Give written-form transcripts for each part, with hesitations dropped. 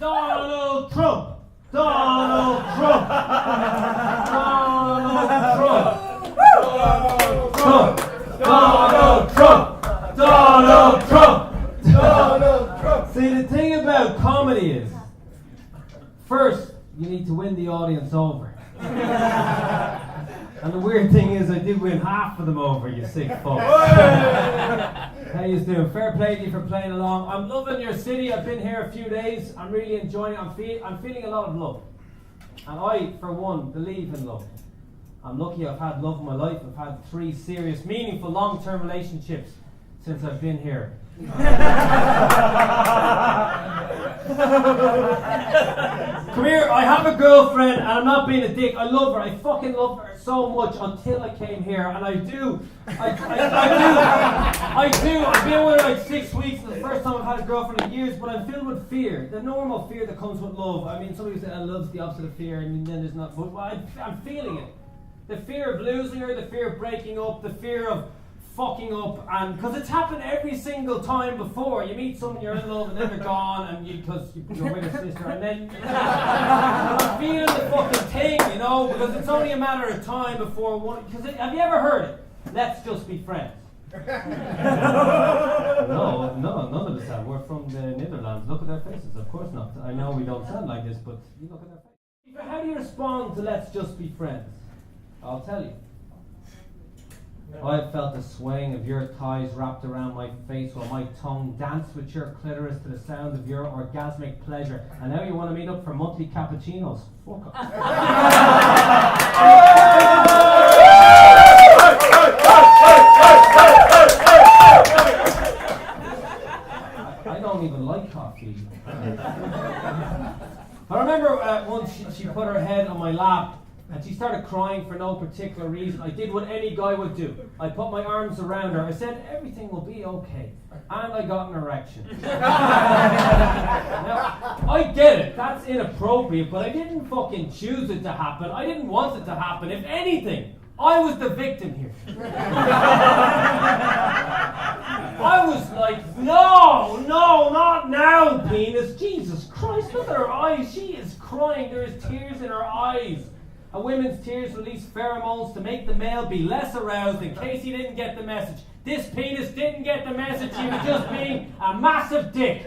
Donald Trump! Donald Trump! Donald Trump! Donald Trump! Donald Trump! Donald Trump! Donald Trump! See, the thing about comedy is, first, you need to win the audience over. And the weird thing is, I did win half of them over, you sick fuck. How you doing? Fair play to you for playing along. I'm loving your city. I've been here a few days. I'm really enjoying it. I'm feeling a lot of love. And I, for one, believe in love. I'm lucky I've had love in my life. I've had 3 serious, meaningful, long-term relationships since I've been here. Come here, I have a girlfriend and I'm not being a dick. I love her. I fucking love her so much until I came here, and I do. I've been with her like 6 weeks. It's the first time I've had a girlfriend in years, but I'm filled with fear. The normal fear that comes with love. I mean, somebody said love's the opposite of fear, and then there's not, but I'm feeling it. The fear of losing her, the fear of breaking up, the fear of fucking up, and because it's happened every single time before. You meet someone, you're in love, and then they're gone, and because you're with a sister, and then I'm feeling the fucking thing, you know, because it's only a matter of time before one. Because have you ever heard it? Let's just be friends. No, none of us have. We're from the Netherlands. Look at their faces. Of course not. I know we don't sound like this, but you look at their faces. How do you respond to let's just be friends? I'll tell you. I felt the swaying of your thighs wrapped around my face while my tongue danced with your clitoris to the sound of your orgasmic pleasure. And now you want to meet up for monthly cappuccinos? Fuck off. I don't even like coffee. I remember once she put her head on my lap and she started crying for no particular reason. I did what any guy would do. I put my arms around her. I said, everything will be okay. And I got an erection. Now, I get it. That's inappropriate, but I didn't fucking choose it to happen. I didn't want it to happen. If anything, I was the victim here. I was like, no, not now, penis. Jesus Christ, look at her eyes. She is crying. There is tears in her eyes. A woman's tears release pheromones to make the male be less aroused, in case he didn't get the message. This penis didn't get the message, he was just being a massive dick.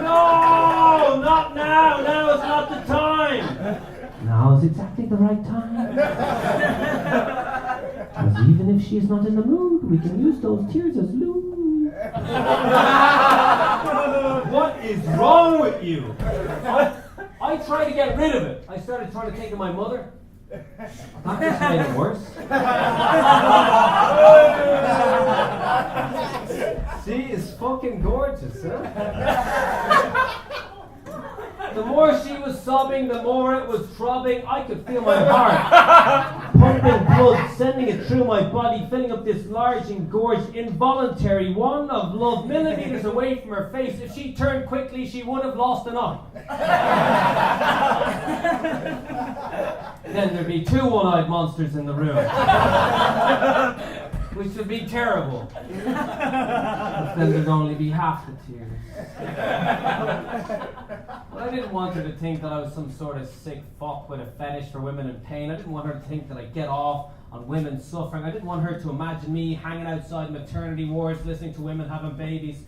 No, not now. Now is not the time. Now is exactly the right time. Because even if she is not in the mood, we can use those tears as lube. What is wrong with you? I tried to get rid of it. I started trying to take to my mother. That just made it worse. See, it's fucking gorgeous, huh? The more she was sobbing, the more it was throbbing. I could feel my heart pumping blood, sending it through my body, filling up this large, engorged, involuntary one of love, millimeters away from her face. If she turned quickly, she would have lost an eye. Then there'd be 2 one-eyed monsters in the room. Which would be terrible. But then there'd only be half the tears. But I didn't want her to think that I was some sort of sick fuck with a fetish for women in pain. I didn't want her to think that I get off on women suffering. I didn't want her to imagine me hanging outside maternity wards listening to women having babies.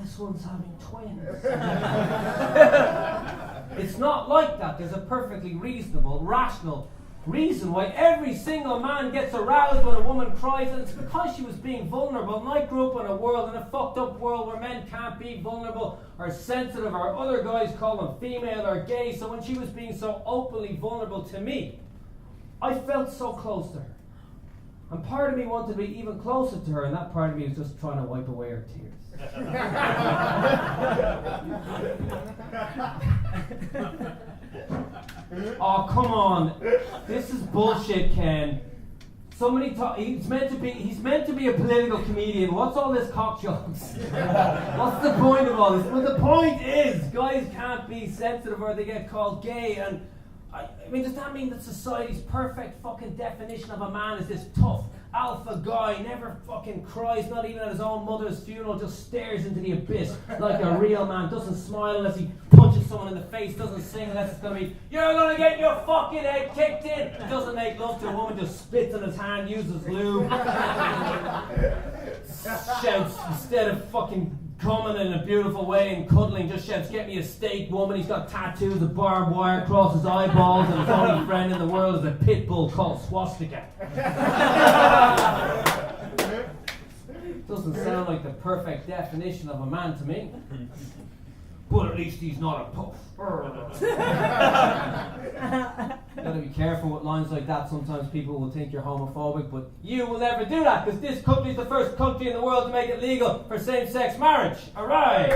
This one's having twins. It's not like that. There's a perfectly reasonable, rational reason why every single man gets aroused when a woman cries, and it's because she was being vulnerable. And I grew up in a fucked up world where men can't be vulnerable or sensitive, or other guys call them female or gay. So when she was being so openly vulnerable to me, I felt so close to her. And part of me wanted to be even closer to her, and that part of me was just trying to wipe away her tears. Oh, come on. This is bullshit, Ken. he's meant to be a political comedian. What's all this cock jokes? What's the point of all this? Well, the point is, guys can't be sensitive or they get called gay. And I mean, does that mean that society's perfect fucking definition of a man is this tough alpha guy, never fucking cries, not even at his own mother's funeral, just stares into the abyss like a real man, doesn't smile unless he punches someone in the face, doesn't sing unless it's gonna be, you're gonna get your fucking head kicked in, doesn't make love to a woman, just spits on his hand, uses lube, shouts, instead of fucking coming in a beautiful way and cuddling, just shouts, get me a steak, woman. He's got tattoos of barbed wire across his eyeballs, and his only friend in the world is a pit bull called Swastika. Doesn't sound like the perfect definition of a man to me. But at least he's not a puff. Gotta be careful with lines like that. Sometimes people will think you're homophobic, but you will never do that, because this country is the first country in the world to make it legal for same-sex marriage. Alright!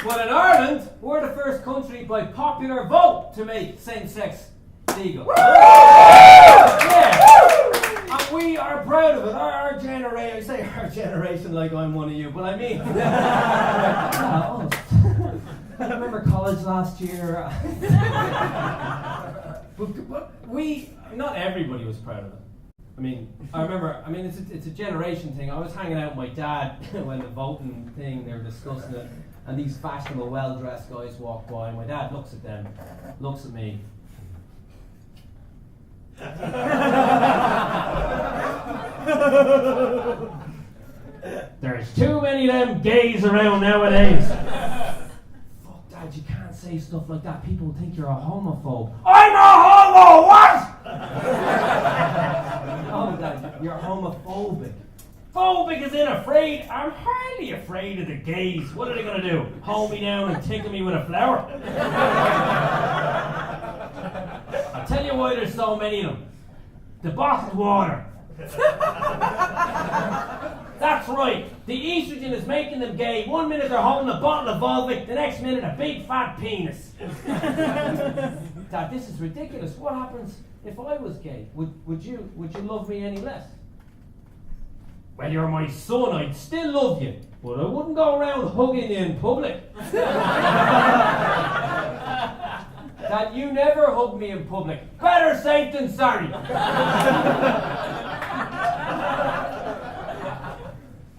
Well, in Ireland, we're the first country by popular vote to make same-sex legal. Yeah. And we are proud of it. Our generation, I say our generation like I'm one of you, but I mean, I remember college last year. but not everybody was proud of it. I mean, it's a generation thing. I was hanging out with my dad when the voting thing, they were discussing it, and these fashionable, well-dressed guys walk by, and my dad looks at them, looks at me. There's too many of them gays around nowadays. Fuck, Dad, you can't say stuff like that. People will think you're a homophobe. I'm a homo, what? Oh, Dad, you're homophobic. Phobic is in afraid. I'm highly afraid of the gays. What are they going to do? Hold me down and tickle me with a flower? I'll tell you why there's so many of them. The bottled water. That's right. The estrogen is making them gay. 1 minute they're holding a bottle of Volvic, the next minute a big fat penis. Dad, this is ridiculous. What happens if I was gay? Would you love me any less? Well, you're my son. I'd still love you, but I wouldn't go around hugging you in public. Dad, you never hug me in public. Better safe than sorry.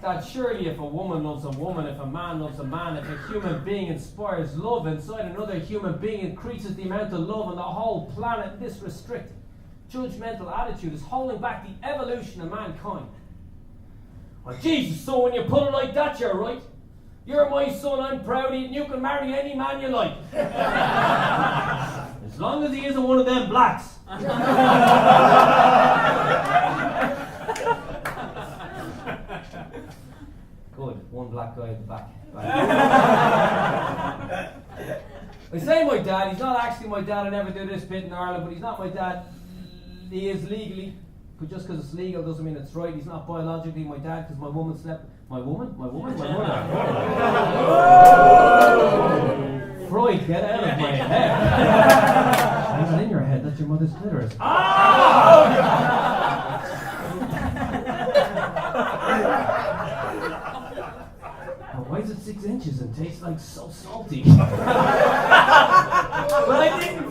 Dad, surely if a woman loves a woman, if a man loves a man, if a human being inspires love inside another human being, increases the amount of love on the whole planet, this restricted, judgmental attitude is holding back the evolution of mankind. Well, Jesus, so when you put it like that, you're right. You're my son, I'm proud of you, and you can marry any man you like. As long as he isn't one of them blacks. Good, one black guy at the back. I say my dad, he's not actually my dad, I never do this bit in Ireland, but he's not my dad. He is legally, but just because it's legal doesn't mean it's right. He's not biologically my dad because my woman slept. My woman? My mother. Freud, get out of my head. It's not in your head, that's your mother's clitoris. Why is it 6 inches and tastes like so salty? But I didn't.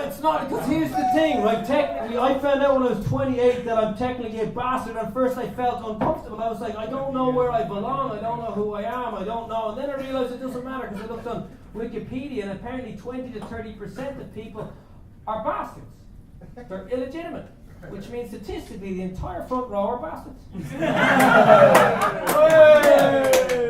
It's not, because here's the thing, right? Technically, I found out when I was 28 that I'm technically a bastard. At first I felt uncomfortable. I was like, I don't know where I belong. I don't know who I am. I don't know. And then I realized it doesn't matter because I looked on Wikipedia and apparently 20 to 30% of people are bastards. They're illegitimate. Which means statistically the entire front row are bastards.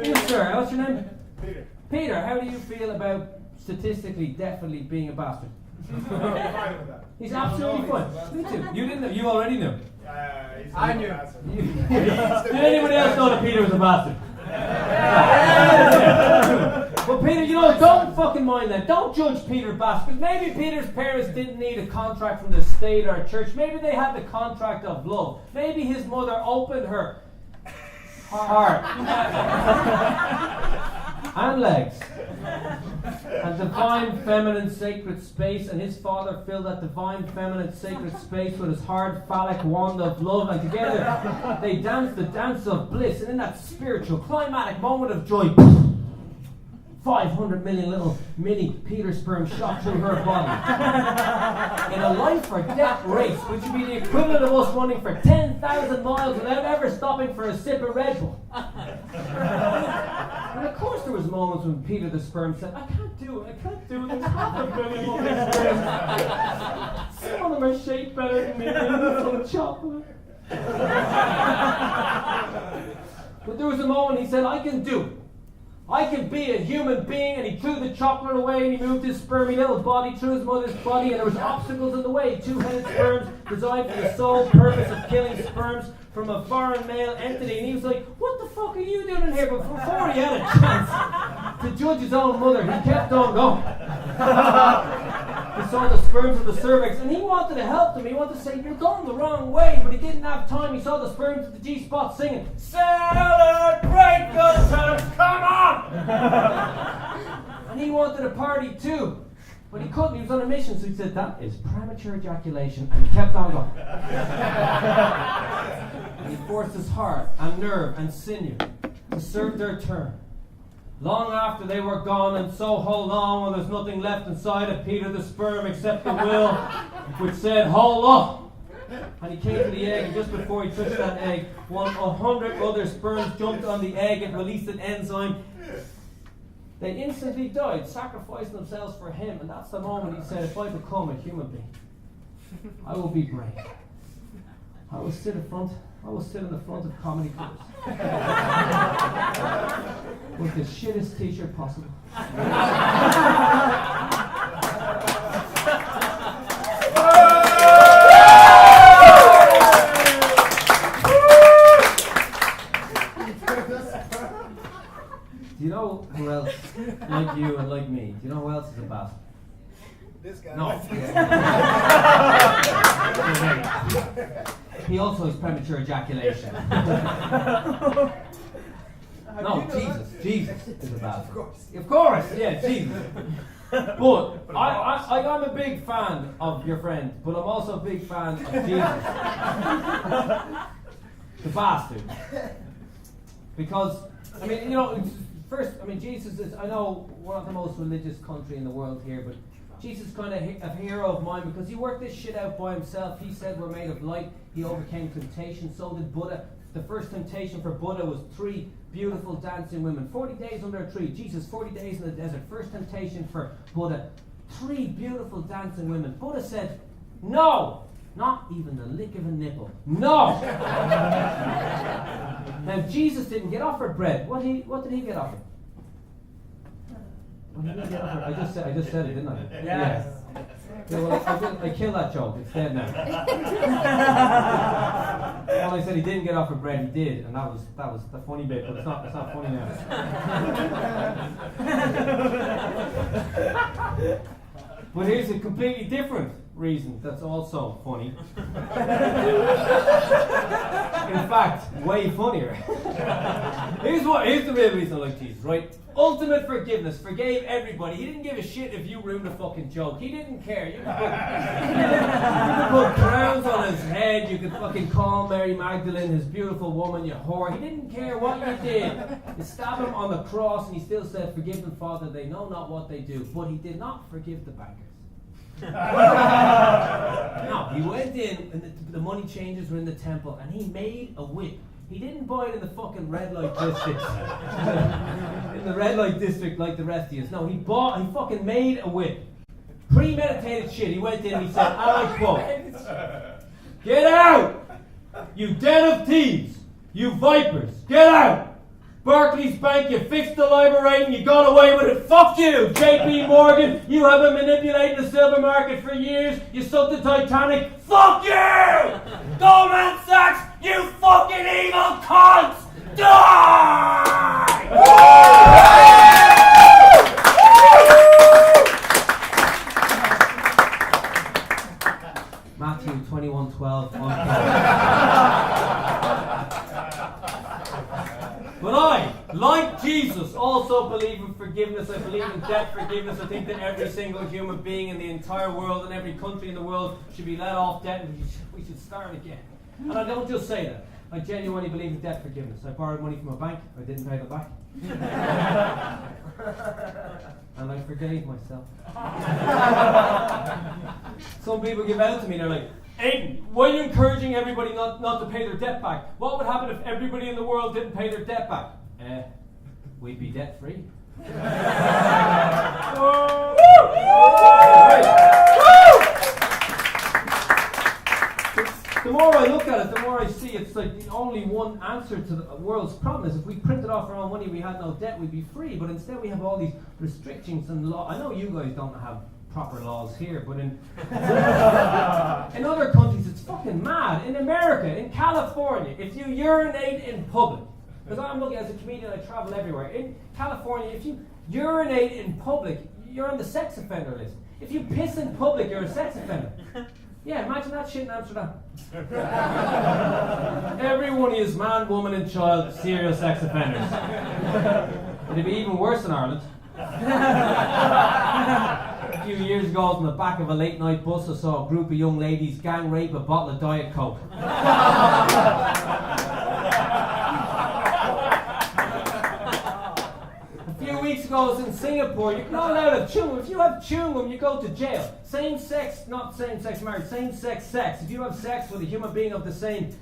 You, sir, what's your name? Peter. Peter, how do you feel about statistically definitely being a bastard? I'm fine with that. He's absolutely fine. Me too. You didn't know, you already knew. I knew. Did anybody else know that Peter was a bastard? Well, Peter, don't fucking mind that. Don't judge Peter bastard. Maybe Peter's parents didn't need a contract from the state or church. Maybe they had the contract of love. Maybe his mother opened her heart. and legs. And divine feminine sacred space, and his father filled that divine feminine sacred space with his hard phallic wand of love, and together they danced the dance of bliss, and in that spiritual climatic moment of joy, 500 million little mini Peter sperm shot through her body. In a life or death race, which would be the equivalent of us running for 10,000 miles without ever stopping for a sip of Red Bull. And of course there was moments when Peter the sperm said, I can't do it, there's half a billion of these sperms. Some of them are shaped better than me, and some chocolate. But there was a moment he said, I can do it. I can be a human being, and he threw the chocolate away and he moved his spermy little body through his mother's body, and there was obstacles in the way. Two-headed sperms designed for the sole purpose of killing sperms from a foreign male entity, and he was like, what the fuck are you doing in here? But before he had a chance to judge his own mother, he kept on going. He saw the sperms of the cervix, and he wanted to help them. He wanted to say, you're going the wrong way, but he didn't have time. He saw the sperms of the G-spot singing, celebrate the cells, come on! And he wanted a party too, but he couldn't. He was on a mission, so he said, that is premature ejaculation, and he kept on going. And he forced his heart and nerve and sinew to serve their turn. Long after they were gone, and so hold on when there's nothing left inside of Peter the sperm except the will, which said, hold on. And he came to the egg, and just before he touched that egg, 100 other sperms jumped on the egg and released an enzyme. They instantly died, sacrificing themselves for him, and that's the moment he said, if I become a human being, I will be brave. I will sit in the front of comedy clubs with the shittest t-shirt possible. Do you know who else, like you and like me, do you know who else is a bastard? This guy. No. He also has premature ejaculation. No, Jesus is a bastard. Of course, yeah, Jesus. But I'm a big fan of your friend, but I'm also a big fan of Jesus. The bastard. Because, I mean, you know, first, I mean, Jesus is, I know we're not the most religious country in the world here, but Jesus is kind of a hero of mine because he worked this shit out by himself. He said we're made of light. He overcame temptation. So did Buddha. The first temptation for Buddha was 3 beautiful dancing women. 40 days under a tree. Jesus, 40 days in the desert. First temptation for Buddha. 3 beautiful dancing women. Buddha said, no! Not even the lick of a nipple. No! Now, Jesus didn't get offered bread. What did he get offered? I just said it, didn't I? Yes. Yeah, well, I killed that joke. It's dead now. When I said he didn't get offered bread, he did, and that was the funny bit, but it's not funny now. But here's a completely different reason that's also funny. In fact, way funnier. Here's the real reason I like Jesus, right? Ultimate forgiveness. Forgave everybody. He didn't give a shit if you ruined a fucking joke. He didn't care. You could put crowns on his head. You could fucking call Mary Magdalene his beautiful woman, you whore. He didn't care what you did. You stab him on the cross and he still said, forgive them, Father, they know not what they do. But he did not forgive the bankers. No, he went in and the money changers were in the temple and he made a whip. He didn't buy it in the fucking red light district. In the red light district like the rest of us. No, he fucking made a whip. Premeditated shit. He went in and he said, I quote, get out! You den of thieves! You vipers! Get out! Barclays Bank, you fixed the LIBOR rate and you got away with it. Fuck you, JP Morgan. You have been manipulating the silver market for years. You sunk the Titanic. Fuck you! Goldman Sachs, you fucking evil cunts! Die! Matthew 21:12. But I, like Jesus, also believe in forgiveness. I believe in debt forgiveness. I think that every single human being in the entire world and every country in the world should be let off debt, and we should start again. And I don't just say that. I genuinely believe in debt forgiveness. I borrowed money from a bank. I didn't pay them back. And I forgave myself. Some people give out to me. They're like, Aidan, why are you encouraging everybody not to pay their debt back? What would happen if everybody in the world didn't pay their debt back? We'd be debt free. The more I look at it, the more I see it's like the only one answer to the world's problem is if we printed off our own money, we had no debt, we'd be free. But instead we have all these restrictions and law. I know you guys don't have proper laws here, but in other countries it's fucking mad. In America, in California, if you urinate in public, because I'm looking as a comedian, I travel everywhere. In California, if you urinate in public, you're on the sex offender list. If you piss in public, you're a sex offender. Yeah, imagine that shit in Amsterdam. Every one of you is man, woman and child, serious sex offenders. It'd be even worse in Ireland. A few years ago, I was in the back of a late night bus. I saw a group of young ladies gang rape a bottle of Diet Coke. Weeks ago, I was in Singapore. You're not allowed to have chewing gum. If you have chewing gum, you go to jail. Same sex, not same sex marriage, same sex sex. If you have sex with a human being of the same,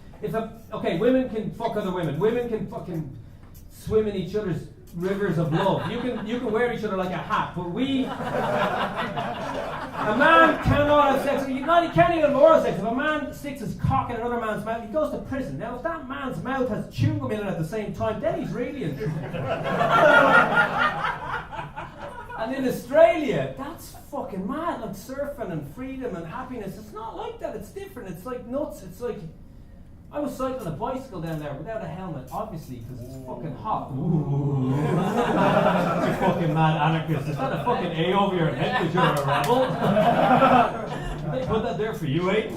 okay, women can fuck other women. Women can fucking swim in each other's rivers of love. You can wear each other like a hat, but a man cannot have sex. You can't even have oral sex. If a man sticks his cock in another man's mouth, he goes to prison. Now, if that man's mouth has chewing gum in it at the same time, then he's really in trouble. And in Australia, that's fucking mad. Like surfing and freedom and happiness. It's not like that. It's different. It's like nuts. It's like I was cycling a bicycle down there without a helmet, obviously, because it's fucking hot. Ooh. You fucking mad anarchist. Is that a fucking A over your head because you're a rebel? They put that there for you, eh?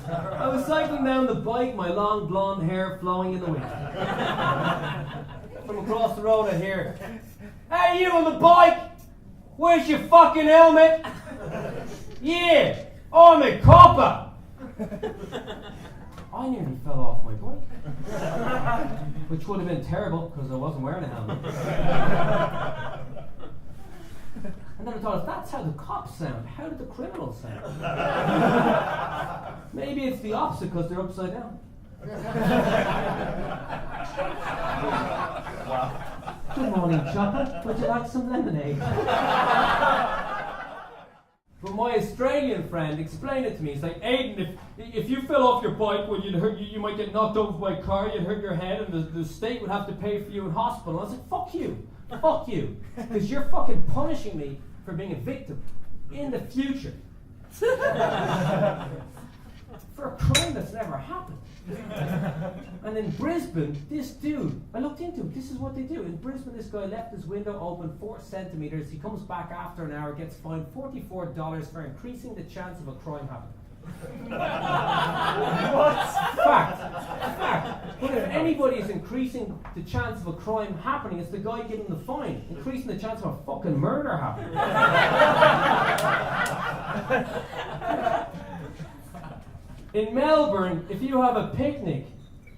I was cycling down the bike, my long blonde hair flowing in the wind. From across the road I hear, "Hey, you on the bike! Where's your fucking helmet?" "Yeah, I'm a copper." I nearly fell off my bike, which would have been terrible because I wasn't wearing a helmet. And then I thought, if that's how the cops sound, how did the criminals sound? Maybe it's the opposite because they're upside down. Good morning, Chopper. Would you like some lemonade? But my Australian friend explained it to me. He's like, "Aidan, if you fell off your bike when you might get knocked over by a car, you'd hurt your head, and the state would have to pay for you in hospital." I was like, "Fuck you, because you're fucking punishing me for being a victim in the future for a crime that's never happened." And in Brisbane, this dude, I looked into it, this is what they do. In Brisbane, this guy left his window open 4 centimetres. He comes back after an hour, gets fined $44 for increasing the chance of a crime happening. What? Fact. But if anybody is increasing the chance of a crime happening, it's the guy giving the fine, increasing the chance of a fucking murder happening. In Melbourne, if you have a picnic,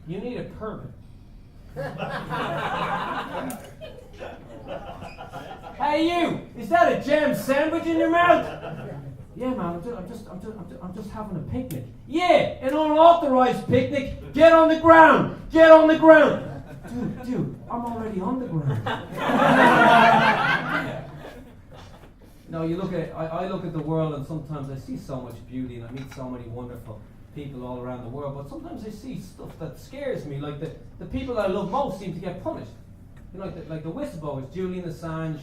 you need a permit. "Hey, you! Is that a jam sandwich in your mouth?" "Yeah, man. I'm just having a picnic." "Yeah, an unauthorized picnic. Get on the ground. Get on the ground." Dude, I'm already on the ground. No, I look at the world, and sometimes I see so much beauty, and I meet so many wonderful people all around the world, but sometimes I see stuff that scares me, like the people I love most seem to get punished. You know, like the whistleblowers, Julian Assange,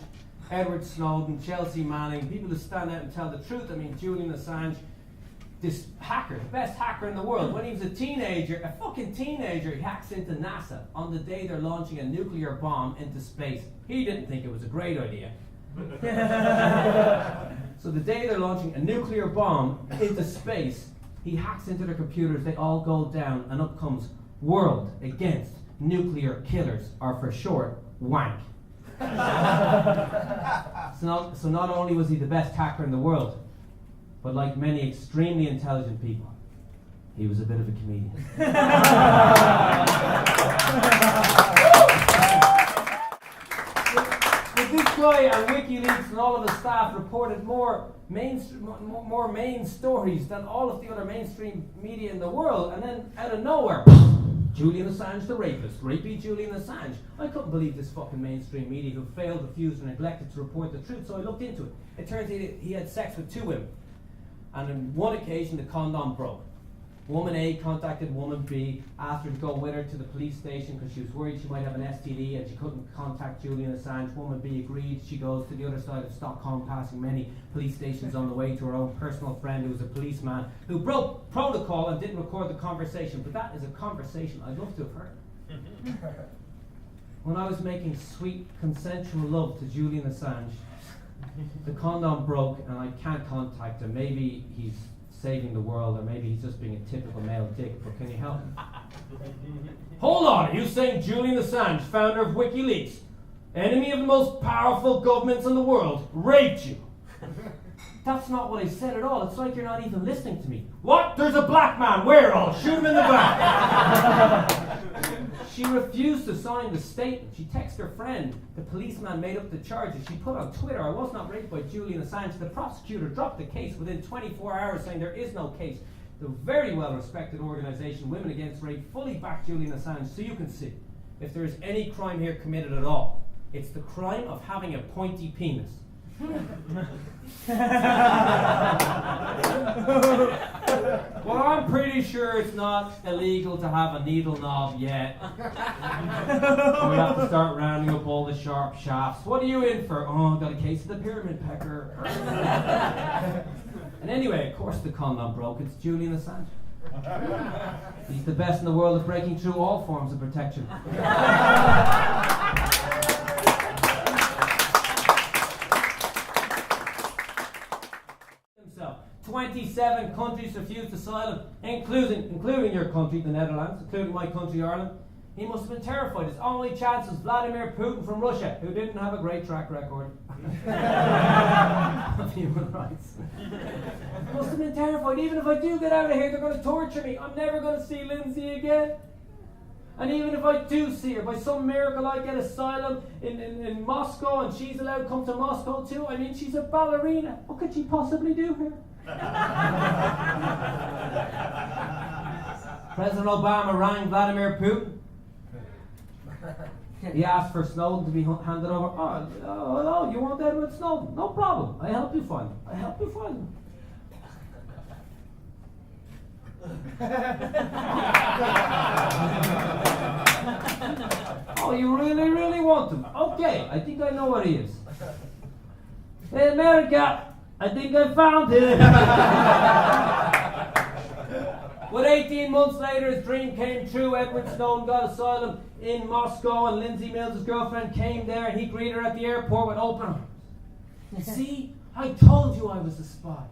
Edward Snowden, Chelsea Manning, people who stand out and tell the truth. I mean, Julian Assange, this hacker, the best hacker in the world, when he was a fucking teenager, he hacks into NASA on the day they're launching a nuclear bomb into space. He didn't think it was a great idea. So the day they're launching a nuclear bomb into space, he hacks into their computers, they all go down, and up comes "World Against Nuclear Killers," or for short, WANK. So not only was he the best hacker in the world, but like many extremely intelligent people, he was a bit of a comedian. But this guy and WikiLeaks and all of his staff reported more main stories than all of the other mainstream media in the world, and then out of nowhere, Julian Assange the rapist, rapey Julian Assange. I couldn't believe this fucking mainstream media who failed, refused, or neglected to report the truth, so I looked into it. It turns out he had sex with 2 women, and on one occasion the condom broke. Woman A contacted woman B, asked her to go with her to the police station because she was worried she might have an STD and she couldn't contact Julian Assange. Woman B agreed. She goes to the other side of Stockholm, passing many police stations on the way to her own personal friend who was a policeman who broke protocol and didn't record the conversation. But that is a conversation I'd love to have heard. When I was making sweet consensual love to Julian Assange, the condom broke and I can't contact him. Maybe he's saving the world, or maybe he's just being a typical male dick, but can you help me? Hold on, are you saying Julian Assange, founder of WikiLeaks, enemy of the most powerful governments in the world, raped you? That's not what I said at all. It's like you're not even listening to me. What? There's a black man. Where? I'll shoot him in the back. She refused to sign the statement. She texted her friend. The policeman made up the charges. She put on Twitter, I was not raped by Julian Assange. The prosecutor dropped the case within 24 hours, saying there is no case. The very well-respected organisation Women Against Rape fully backed Julian Assange. So you can see, if there is any crime here committed at all, it's the crime of having a pointy penis. Well, I'm pretty sure it's not illegal to have a needle knob yet. We have to start rounding up all the sharp shafts. What are you in for? Oh, got a case of the pyramid pecker. And anyway, of course the condom broke. It's Julian Assange. He's the best in the world at breaking through all forms of protection. 27 countries refused asylum, including your country, the Netherlands, including my country, Ireland. He must have been terrified. His only chance was Vladimir Putin from Russia, who didn't have a great track record of human rights. Must have been terrified. Even if I do get out of here, they're going to torture me. I'm never going to see Lindsay again. And even if I do see her, by some miracle I get asylum in Moscow and she's allowed to come to Moscow too. I mean, she's a ballerina. What could she possibly do here? President Obama rang Vladimir Putin. He asked for Snowden to be handed over. Oh, you want Edward Snowden? No problem. I help you find him. Oh, you really, really want him? Okay, I think I know where he is. Hey, America, I think I found him. But 18 months later, his dream came true. Edward Snowden got asylum in Moscow, and Lindsay Mills' girlfriend, came there, and he greeted her at the airport with open arms. See, I told you I was a spy.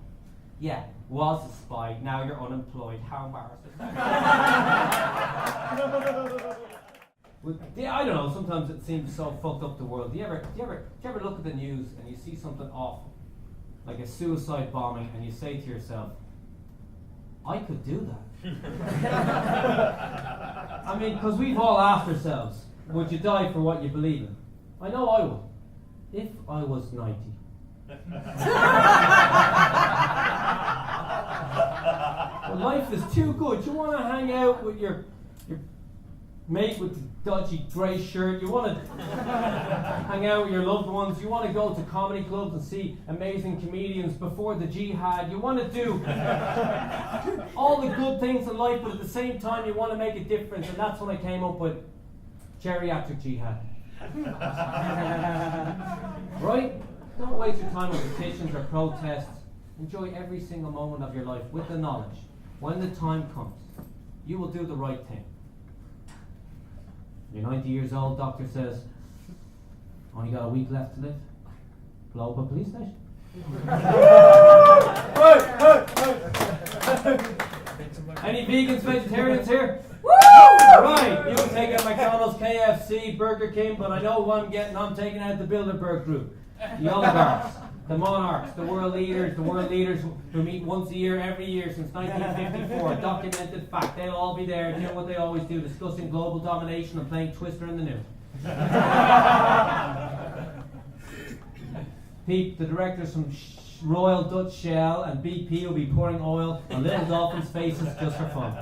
Yeah, was a spy. Now you're unemployed. How embarrassing. I don't know, sometimes it seems so fucked up the world. Do you ever look at the news and you see something awful, like a suicide bombing, and you say to yourself, I could do that. I mean, because we've all asked ourselves, would you die for what you believe in? I know I would, if I was 90. But life is too good. You want to hang out with your mate with the dodgy grey shirt. You want to hang out with your loved ones. You want to go to comedy clubs and see amazing comedians before the jihad. You want to do all the good things in life, but at the same time you want to make a difference. And that's when I came up with geriatric jihad. Right? Don't waste your time on petitions or protests. Enjoy every single moment of your life with the knowledge, when the time comes, you will do the right thing. You're 90 years old, doctor says, only got a week left to live. Blow up a police station. Any vegans, vegetarians here? Woo! Right, you can take out McDonald's, KFC, Burger King, but I know what I'm getting. I'm taking out the Bilderberg Group. The oligarchs, the monarchs, the world leaders who meet once a year, every year since 1954. Documented fact. They'll all be there doing what they always do, discussing global domination and playing Twister in the news. Pete, the directors from Royal Dutch Shell and BP will be pouring oil on little dolphins' faces just for fun.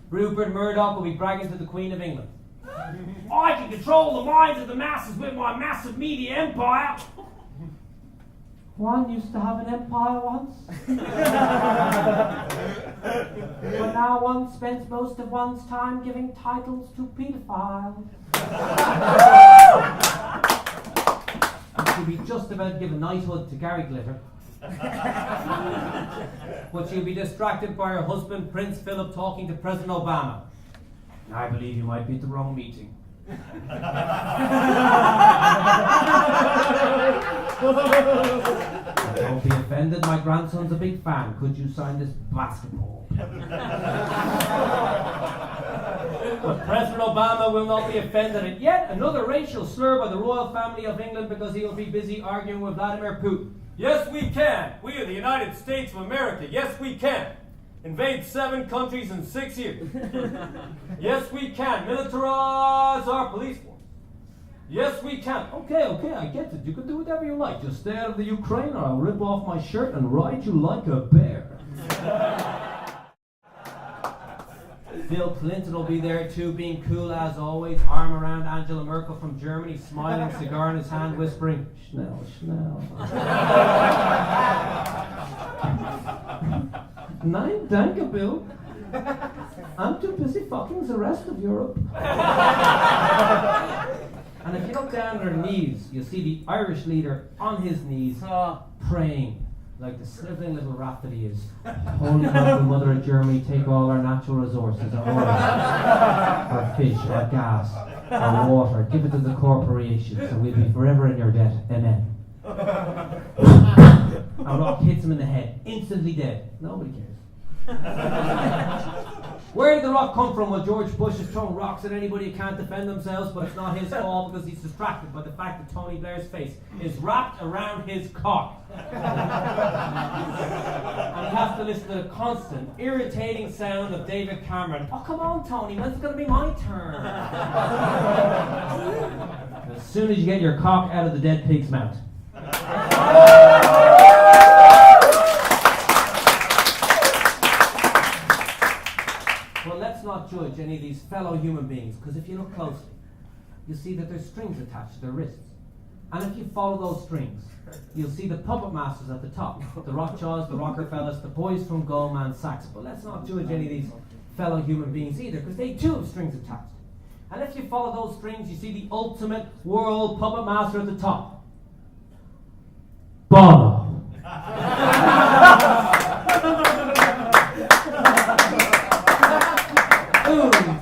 Rupert Murdoch will be bragging to the Queen of England. I can control the minds of the masses with my massive media empire. One used to have an empire once. But now one spends most of one's time giving titles to pedophiles. She'll be just about to give a knighthood to Gary Glitter. But she'll be distracted by her husband, Prince Philip, talking to President Obama. I believe you might be at the wrong meeting. Don't be offended, my grandson's a big fan. Could you sign this basketball? But President Obama will not be offended at yet another racial slur by the royal family of England because he will be busy arguing with Vladimir Putin. Yes, we can. We are the United States of America. Yes, we can. Invade 7 countries in 6 years. Yes, we can. Militarize our police force. Yes, we can. Okay, I get it. You can do whatever you like. Just stay out of the Ukraine or I'll rip off my shirt and ride you like a bear. Bill Clinton will be there too, being cool as always, arm around Angela Merkel from Germany, smiling, cigar in his hand, whispering, Schnell, Schnell. Nein, danke, Bill. I'm too busy fucking the rest of Europe. And if you look down at her knees, you'll see the Irish leader on his knees, praying, like the sniveling little rat that he is. Holy Mother of Germany, take all our natural resources, our oil, our fish, our gas, our water, give it to the corporations, and we'll be forever in your debt. Amen. A rock hits him in the head, instantly dead. Nobody cares. Where did the rock come from? Well, George Bush is throwing rocks at anybody who can't defend themselves, but it's not his fault because he's distracted by the fact that Tony Blair's face is wrapped around his cock. And he has to listen to the constant, irritating sound of David Cameron. Oh, come on, Tony, when's it going to be my turn? As soon as you get your cock out of the dead pig's mouth. Well, let's not judge any of these fellow human beings, because if you look closely, you'll see that there's strings attached to their wrists. And if you follow those strings, you'll see the puppet masters at the top, the Rothschilds, the Rockefellers, the boys from Goldman Sachs. But let's not judge any of these fellow human beings either, because they too have strings attached. And if you follow those strings, you see the ultimate world puppet master at the top. Bono.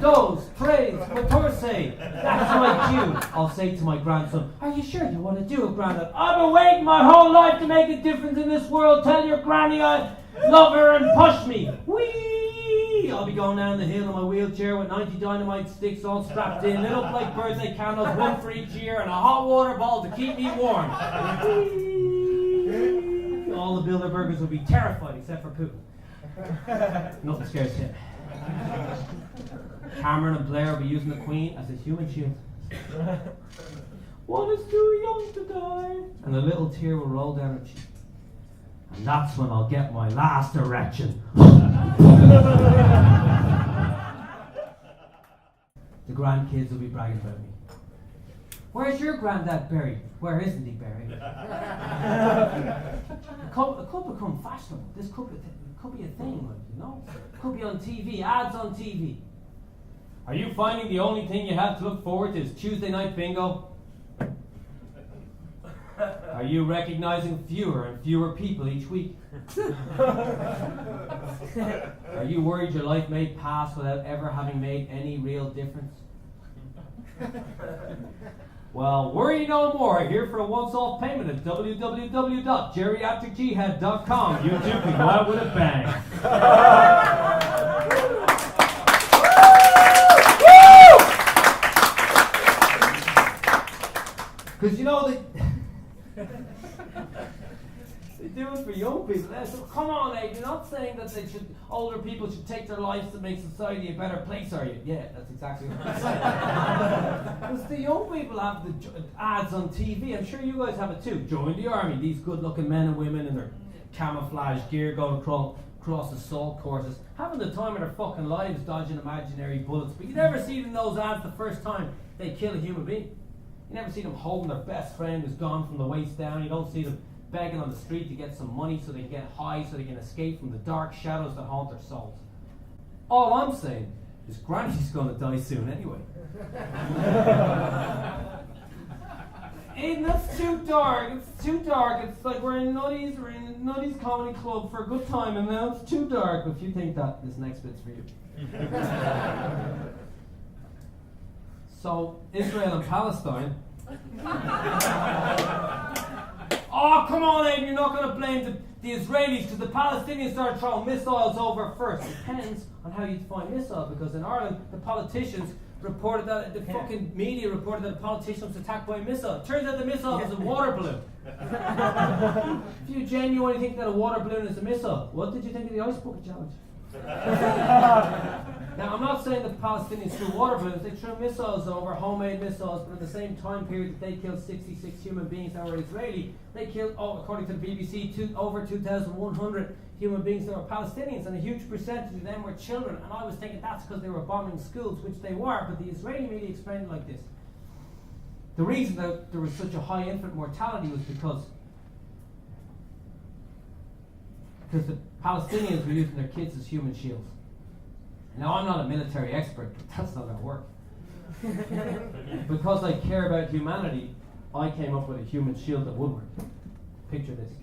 Dos, tres, 14. That's my cue. I'll say to my grandson, are you sure you want to do it, Grandad? I've been waiting my whole life to make a difference in this world. Tell your granny I love her and push me. Whee! I'll be going down the hill in my wheelchair with 90 dynamite sticks all strapped in, little like birthday candles, one for each ear, and a hot water ball to keep me warm. Whee! All the Bilderbergers will be terrified except for Putin. Nothing scares him. Cameron and Blair will be using the Queen as a human shield. One is too young to die. And a little tear will roll down her cheek. And that's when I'll get my last erection. The grandkids will be bragging about me. Where's your granddad buried? Where isn't he buried? It could become fashionable. This could be a thing, like, you know? It could be on TV, ads on TV. Are you finding the only thing you have to look forward to is Tuesday night bingo? Are you recognizing fewer and fewer people each week? Are you worried your life may pass without ever having made any real difference? Well, worry no more. Here for a once-off payment at www.geriatricjihad.com. You too can go out with a bang. that older people should take their lives to make society a better place, are you? Yeah, that's exactly what I'm saying. Because the young people have the ads on TV. I'm sure you guys have it too. Join the army. These good-looking men and women in their camouflage gear going across assault courses, having the time of their fucking lives dodging imaginary bullets. But you never see them in those ads the first time they kill a human being. You never see them holding their best friend who's gone from the waist down. You don't see them begging on the street to get some money so they can get high, so they can escape from the dark shadows that haunt their souls. All I'm saying is Granny's going to die soon anyway. Aidan, that's too dark. It's too dark. It's like we're in Nutty's comedy club for a good time, and now it's too dark. If you think that, this next bit's for you. So, Israel and Palestine. Oh, come on, Aidan, you're not going to blame the Israelis because the Palestinians started throwing missiles over first. It depends on how you define missile, because in Ireland, the politicians reported that, the fucking media reported that the politician was attacked by a missile. It turns out the missile was a water balloon. If you genuinely think that a water balloon is a missile, what did you think of the ice bucket challenge? Now, I'm not saying that the Palestinians threw water balloons. They threw missiles over, homemade missiles, but at the same time period that they killed 66 human beings that were Israeli, they killed, according to the BBC, over 2,100 human beings that were Palestinians, and a huge percentage of them were children. And I was thinking that's because they were bombing schools, which they were, but the Israeli media explained it like this. The reason that there was such a high infant mortality was because the Palestinians were using their kids as human shields. Now, I'm not a military expert, but that's not going to work. Because I care about humanity, I came up with a human shield that would work. Picture this.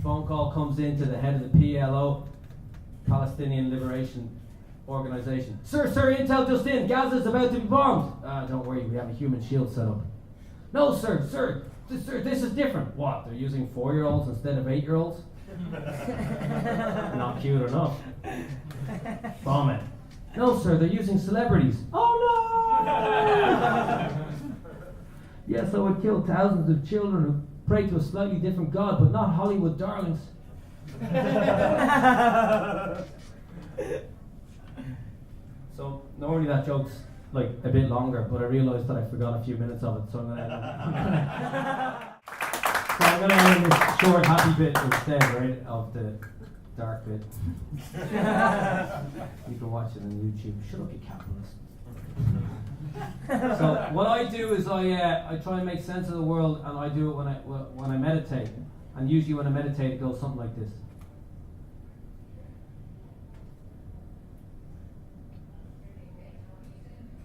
Phone call comes in to the head of the PLO, Palestinian Liberation Organization. Sir, intel just in. Gaza's about to be bombed. Don't worry, we have a human shield set up. No, sir, this is different. What, they're using 4-year-olds instead of 8-year-olds? Not cute enough. Bomb it. No, sir, they're using celebrities. Oh, no! Yes, I would kill thousands of children who pray to a slightly different God, but not Hollywood darlings. So, normally that joke's like a bit longer, but I realised that I forgot a few minutes of it, so I'm going to end this short happy bit instead, right, of the dark bit. You can watch it on YouTube. Shut up, you capitalist. So what I do is I try and make sense of the world, and I do it when I meditate. And usually when I meditate, it goes something like this.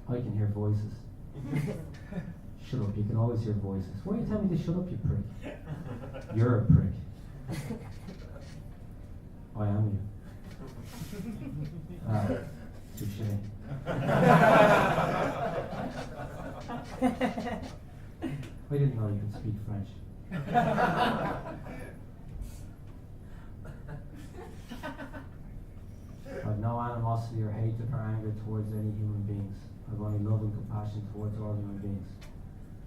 I can hear voices. Shut up, you can always hear voices. Why are you telling me to shut up, you prick? You're a prick. I am you. Touché. I didn't know you could speak French. I have no animosity or hatred or anger towards any human beings. I have only love and compassion towards all human beings.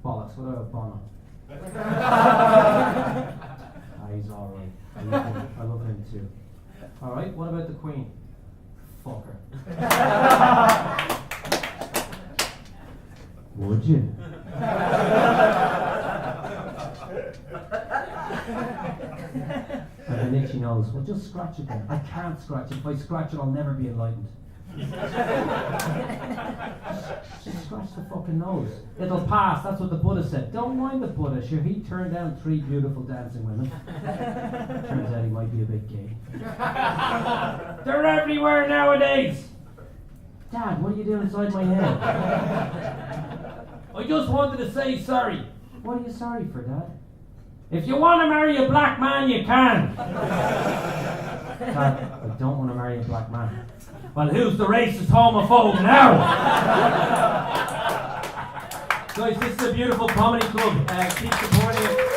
Bollocks, what about Bono? He's alright. I love him too. Alright, what about the Queen? Fuck her. Would you? I have an itchy nose. Well, just scratch it then. I can't scratch it. If I scratch it, I'll never be enlightened. Just scratch the fucking nose. It'll pass. That's what the Buddha said. Don't mind the Buddha. Sure, he turned down 3 beautiful dancing women. Turns out he might be a bit gay. They're everywhere nowadays. Dad, what are you doing inside my head? I just wanted to say sorry. What are you sorry for, Dad? If you want to marry a black man, you can. Dad, I don't want to marry a black man. Well, who's the racist homophobe now? Guys, this is a beautiful comedy club. Keep supporting it.